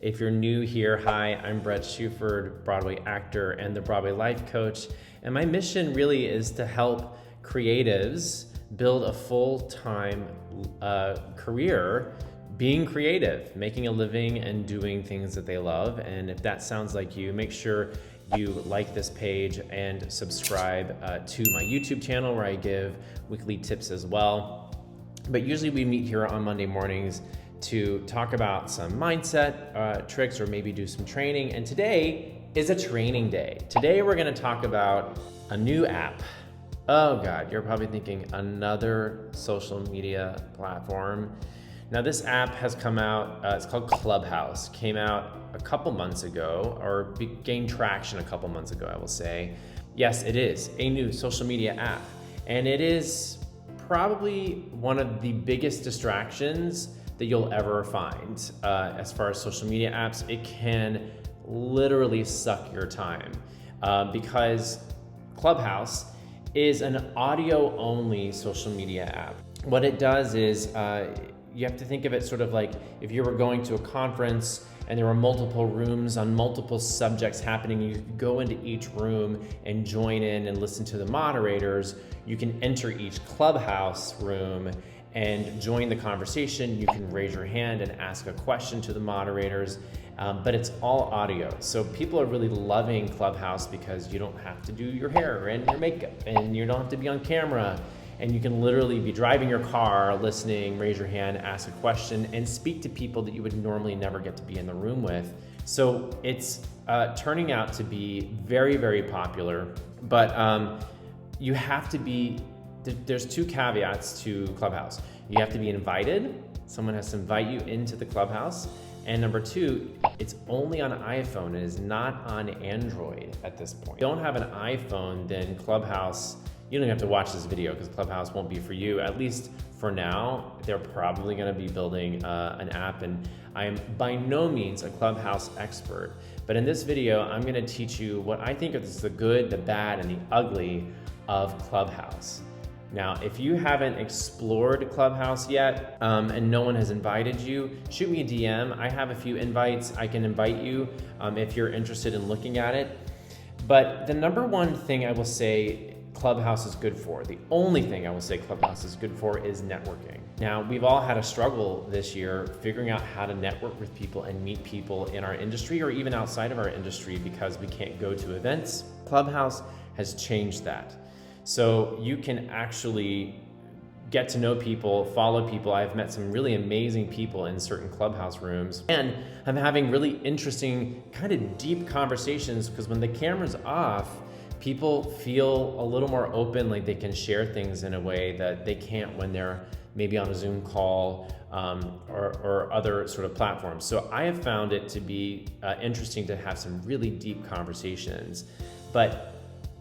If you're new here, hi, I'm Bret Shuford, Broadway actor and the Broadway life coach. And my mission really is to help creatives build a full-time career being creative, making a living and doing things that they love. And if that sounds like you, make sure you like this page and subscribe to my YouTube channel where I give weekly tips as well. But usually we meet here on Monday mornings to talk about some mindset tricks or maybe do some training. And today is a training day. Today we're gonna talk about a new app. Oh God, you're probably thinking another social media platform. Now this app has come out, it's called Clubhouse, came out a couple months ago, or gained traction a couple months ago, I will say. Yes, it is a new social media app. And it is probably one of the biggest distractions that you'll ever find. As far as social media apps, it can literally suck your time because Clubhouse is an audio-only social media app. What it does is, you have to think of it sort of like if you were going to a conference and there were multiple rooms on multiple subjects happening, you could go into each room and join in and listen to the moderators. You can enter each Clubhouse room and join the conversation. You can raise your hand and ask a question to the moderators, but it's all audio. So people are really loving Clubhouse because you don't have to do your hair and your makeup and you don't have to be on camera. And you can literally be driving your car, listening, raise your hand, ask a question, and speak to people that you would normally never get to be in the room with. So it's turning out to be very, very popular, but you have to be, there's two caveats to Clubhouse. You have to be invited. Someone has to invite you into the Clubhouse. And number two, it's only on iPhone. It is not on Android at this point. If you don't have an iPhone, then Clubhouse, you don't have to watch this video because Clubhouse won't be for you, at least for now. They're probably gonna be building an app, and I am by no means a Clubhouse expert, but in this video, I'm gonna teach you what I think is the good, the bad, and the ugly of Clubhouse. Now, if you haven't explored Clubhouse yet, and no one has invited you, shoot me a DM. I have a few invites. I can invite you if you're interested in looking at it. But the number one thing I will say Clubhouse is good for, the only thing I will say Clubhouse is good for, is networking. Now, we've all had a struggle this year figuring out how to network with people and meet people in our industry or even outside of our industry because we can't go to events. Clubhouse has changed that. So you can actually get to know people, follow people. I've met some really amazing people in certain Clubhouse rooms, and I'm having really interesting, kind of deep conversations because when the camera's off, people feel a little more open, like they can share things in a way that they can't when they're maybe on a Zoom call or other sort of platforms. So I have found it to be interesting to have some really deep conversations. But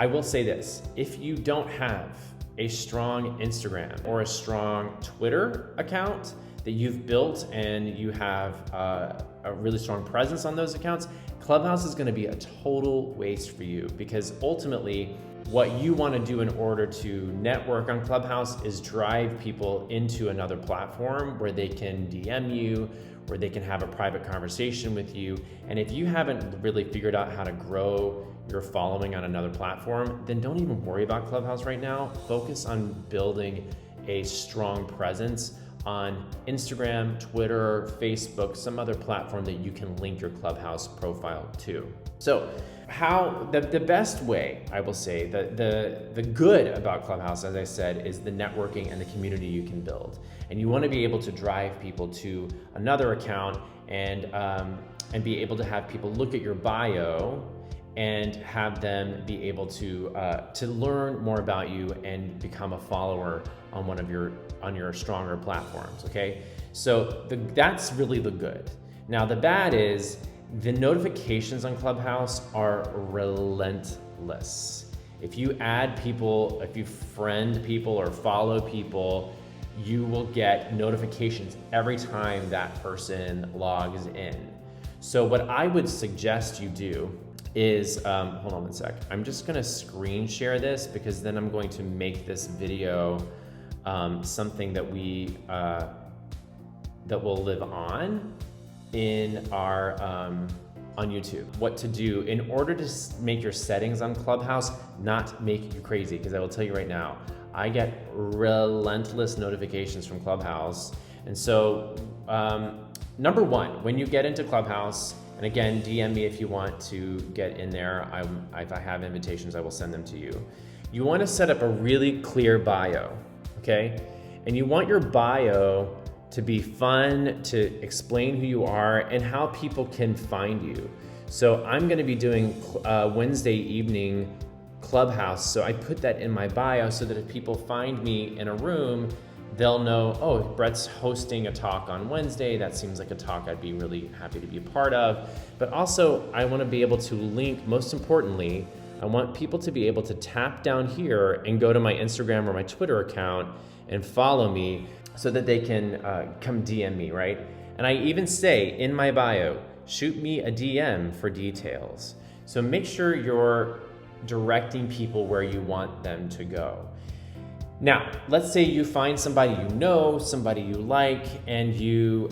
I will say this, if you don't have a strong Instagram or a strong Twitter account that you've built and you have a really strong presence on those accounts, Clubhouse is gonna be a total waste for you because ultimately what you wanna do in order to network on Clubhouse is drive people into another platform where they can DM you, where they can have a private conversation with you. And if you haven't really figured out how to grow your following on another platform, then don't even worry about Clubhouse right now. Focus on building a strong presence on Instagram, Twitter, Facebook, some other platform that you can link your Clubhouse profile to. So how the best way, I will say, the good about Clubhouse, as I said, is the networking and the community you can build. And you want to be able to drive people to another account and be able to have people look at your bio and have them be able to learn more about you and become a follower on one of your stronger platforms. Okay, so that's really the good. Now the bad is the notifications on Clubhouse are relentless. If you add people, if you friend people or follow people, you will get notifications every time that person logs in. So what I would suggest you do is, hold on one sec. I'm just gonna screen share this because then I'm going to make this video something that will live on. in our on YouTube, what to do in order to make your settings on Clubhouse not make you crazy. Because I will tell you right now, I get relentless notifications from Clubhouse. And so, number one, when you get into Clubhouse, and again, DM me if you want to get in there. If I have invitations, I will send them to you. You want to set up a really clear bio, okay? And you want your bio to be fun, to explain who you are and how people can find you. So I'm going to be doing Wednesday evening Clubhouse. So I put that in my bio so that if people find me in a room, they'll know, oh, Bret's hosting a talk on Wednesday. That seems like a talk I'd be really happy to be a part of. But also, I want to be able to link, most importantly, I want people to be able to tap down here and go to my Instagram or my Twitter account and follow me so that they can come DM me, right? And I even say in my bio, shoot me a DM for details. So make sure you're directing people where you want them to go. Now, let's say you find somebody you know, somebody you like, and you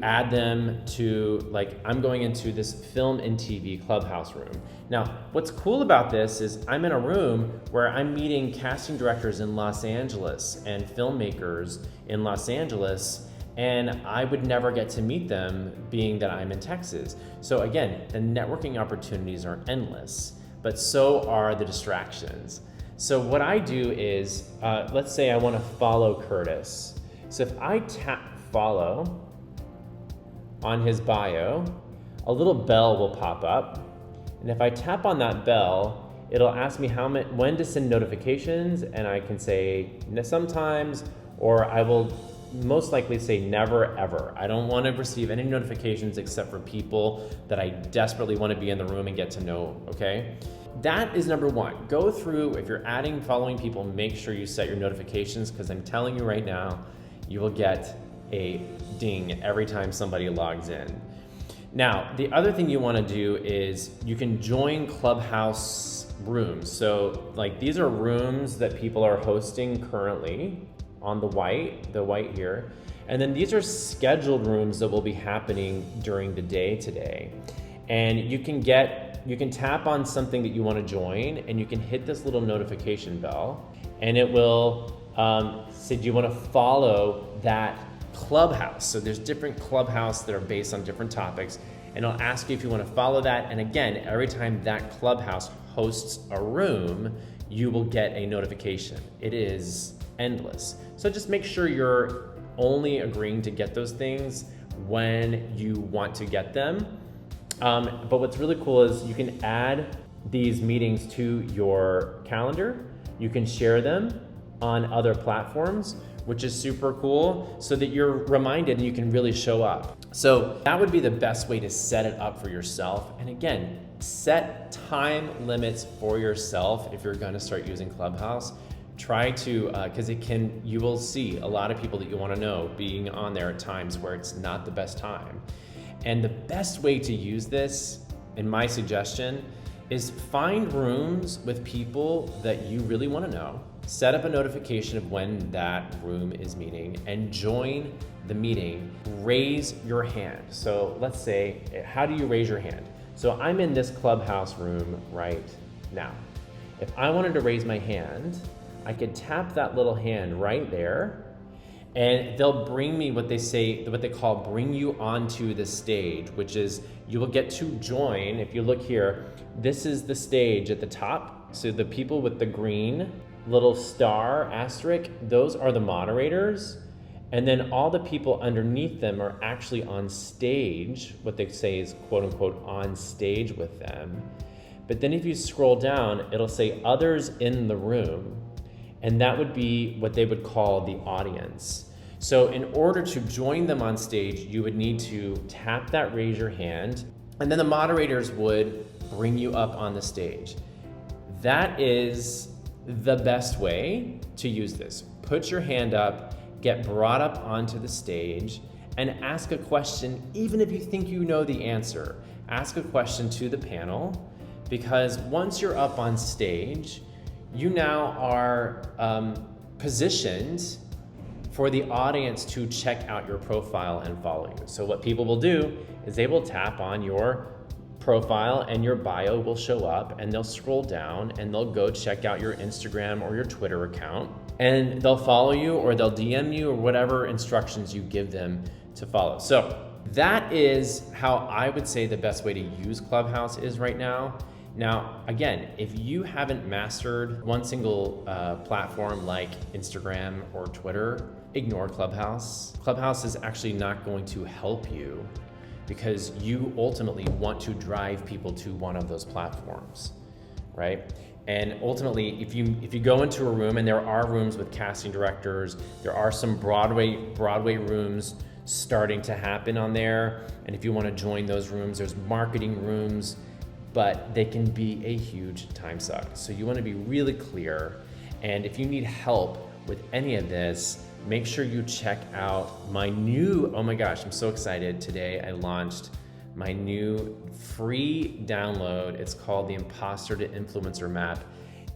add them to, like, I'm going into this film and TV Clubhouse room. Now, what's cool about this is I'm in a room where I'm meeting casting directors in Los Angeles and filmmakers in Los Angeles, and I would never get to meet them being that I'm in Texas. So again, the networking opportunities are endless, but so are the distractions. So what I do is, let's say I want to follow Curtis. So if I tap follow on his bio, a little bell will pop up. And if I tap on that bell, it'll ask me when to send notifications, and I can say sometimes, or I will most likely say never ever. I don't want to receive any notifications except for people that I desperately want to be in the room and get to know, okay? That is number one. Go through, if you're following people, make sure you set your notifications, because I'm telling you right now, you will get a ding every time somebody logs in. Now, the other thing you want to do is you can join Clubhouse rooms. So like these are rooms that people are hosting currently on the white here. And then these are scheduled rooms that will be happening during the day today. And you can tap on something that you want to join, and you can hit this little notification bell, and it will say, do you want to follow that Clubhouse? So there's different Clubhouse that are based on different topics, and it'll ask you if you want to follow that. And again, every time that Clubhouse hosts a room, you will get a notification. It is endless. So just make sure you're only agreeing to get those things when you want to get them. But what's really cool is you can add these meetings to your calendar. You can share them on other platforms, which is super cool, so that you're reminded and you can really show up. So that would be the best way to set it up for yourself. And again, set time limits for yourself if you're gonna start using Clubhouse. Try to, because you will see a lot of people that you wanna know being on there at times where it's not the best time. And the best way to use this, in my suggestion, is find rooms with people that you really want to know, set up a notification of when that room is meeting, and join the meeting. Raise your hand. So let's say, how do you raise your hand? So I'm in this Clubhouse room right now. If I wanted to raise my hand, I could tap that little hand right there, and they'll bring me what they call bring you onto the stage, which is you will get to join. If you look here, this is the stage at the top. So the people with the green little star asterisk, those are the moderators. And then all the people underneath them are actually on stage, what they say is quote unquote on stage with them. But then if you scroll down, it'll say others in the room. And that would be what they would call the audience. So in order to join them on stage, you would need to tap that raise your hand, and then the moderators would bring you up on the stage. That is the best way to use this. Put your hand up, get brought up onto the stage, and ask a question, even if you think you know the answer. Ask a question to the panel, because once you're up on stage, you now are positioned for the audience to check out your profile and follow you. So what people will do is they will tap on your profile and your bio will show up, and they'll scroll down and they'll go check out your Instagram or your Twitter account, and they'll follow you or they'll DM you or whatever instructions you give them to follow. So that is how I would say the best way to use Clubhouse is right now. Now, again, if you haven't mastered one single platform like Instagram or Twitter, ignore Clubhouse. Clubhouse is actually not going to help you because you ultimately want to drive people to one of those platforms, right? And ultimately, if you go into a room, and there are rooms with casting directors, there are some Broadway rooms starting to happen on there, and if you want to join those rooms, there's marketing rooms, but they can be a huge time suck. So you want to be really clear, and if you need help with any of this, make sure you check out my new, oh my gosh, I'm so excited. Today I launched my new free download. It's called the Imposter to Influencer Map.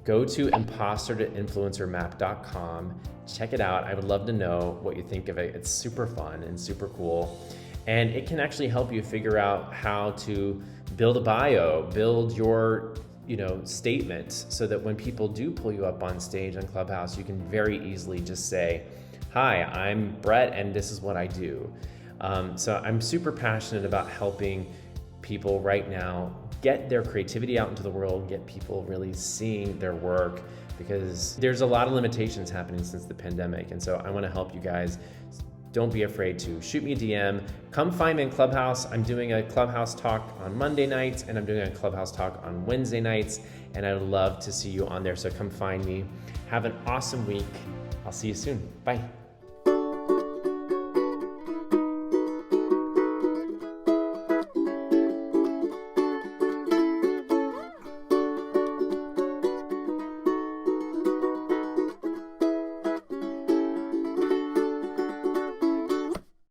Go to impostertoinfluencermap.com. Check it out. I would love to know what you think of it. It's super fun and super cool. And it can actually help you figure out how to build a bio, build your statement, so that when people do pull you up on stage on Clubhouse, you can very easily just say, "Hi, I'm Bret, and this is what I do." So I'm super passionate about helping people right now get their creativity out into the world, get people really seeing their work, because there's a lot of limitations happening since the pandemic. And so I want to help you guys. Don't be afraid to shoot me a DM. Come find me in Clubhouse. I'm doing a Clubhouse talk on Monday nights, and I'm doing a Clubhouse talk on Wednesday nights, and I would love to see you on there. So come find me. Have an awesome week. I'll see you soon. Bye.